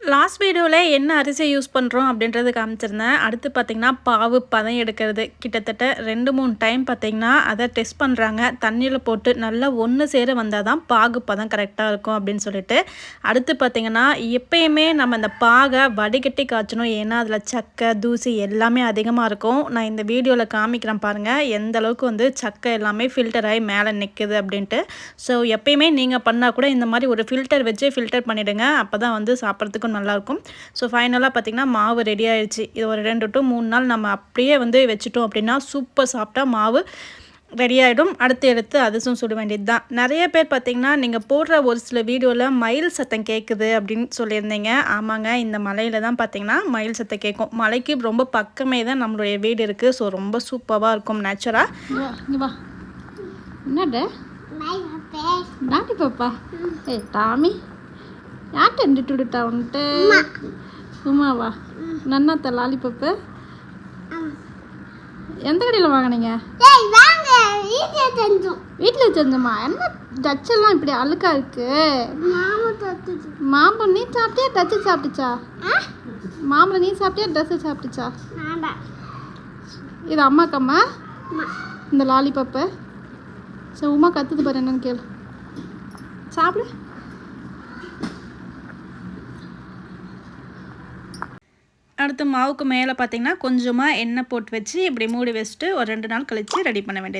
Last வீடியோவில் என்ன அரிசி யூஸ் பண்ணுறோம் அப்படின்றது காமிச்சிருந்தேன். அடுத்து பார்த்திங்கன்னா பாவு பதம் எடுக்கிறது கிட்டத்தட்ட 2-3 டைம் பார்த்திங்கன்னா அதை டெஸ்ட் பண்ணுறாங்க. தண்ணியில் போட்டு நல்லா ஒன்று சேர வந்தால் தான் பாகு பதம் கரெக்டாக இருக்கும் அப்படின்னு சொல்லிட்டு. அடுத்து பார்த்திங்கன்னா எப்பயுமே நம்ம இந்த பாகை வடிகட்டி காய்ச்சணும். ஏன்னா அதில் சக்கை தூசி எல்லாமே அதிகமாக இருக்கும். நான் இந்த வீடியோவில் காமிக்கிறேன் பாருங்கள் எந்த அளவுக்கு வந்து சக்கை எல்லாமே ஃபில்டர் ஆகி மேலே நிற்குது அப்படின்ட்டு. ஸோ எப்பயுமே நீங்கள் பண்ணால் கூட இந்த மாதிரி ஒரு ஃபில்டர் வச்சு ஃபில்டர் பண்ணிவிடுங்க. அப்போ தான் வந்து சாப்பிட்றதுக்கு நல்லாயிருக்கும். ஸோ ஃபைனலாக பார்த்திங்கன்னா மாவு ரெடி ஆயிடுச்சு. இது ஒரு 2 to 3 நாள் நம்ம அப்படியே வந்து வச்சுட்டோம் அப்படின்னா சூப்பர் சாப்பிட்டா மாவு ரெடி ஆகிடும். அடுத்து எடுத்து அதிரசம் சுட வேண்டியது தான். நிறைய பேர் பார்த்திங்கன்னா நீங்கள் போடுற ஒரு சில வீடியோவில் மயில் சத்தம் கேட்குது அப்படின்னு சொல்லியிருந்தீங்க. ஆமாங்க, இந்த மலையில் தான் பார்த்திங்கன்னா மயில் சத்தம் கேட்கும். மலைக்கு ரொம்ப பக்கமே தான் நம்மளுடைய வீடு இருக்குது. ஸோ ரொம்ப சூப்பராக இருக்கும் நேச்சராக. என்னடா நாட்டி பாப்பா ஏ டாமி யார்கிட்ட இருந்துட்டு விடுட்டா வந்துட்டு உமாவா நன்னாத்த லாலிபப்பு எந்த கடையில் வாங்கினீங்க? வீட்டில் செஞ்சோமா? என்ன டச்செல்லாம் இப்படி அழுக்கா இருக்கு? மாம்பழம் நீ சாப்பிட்டியா டச்சு சாப்பிட்டுச்சா? மாம்பழம் நீ சாப்பிட்டியா ட்ரெஸ்ஸு சாப்பிட்டுச்சா? இது அம்மாக்கம்மா இந்த லாலிபப்பு. சரி உமா கற்றுது பாரு என்னன்னு கேளு. சாப்பிடு. அடுத்து மாவுக்கு மேலே பார்த்திங்கன்னா கொஞ்சமாக எண்ணெய் போட்டு வச்சு இப்படி மூடி வச்சுட்டு ஒரு 2 நாள் கழித்து ரெடி பண்ண வேண்டியது.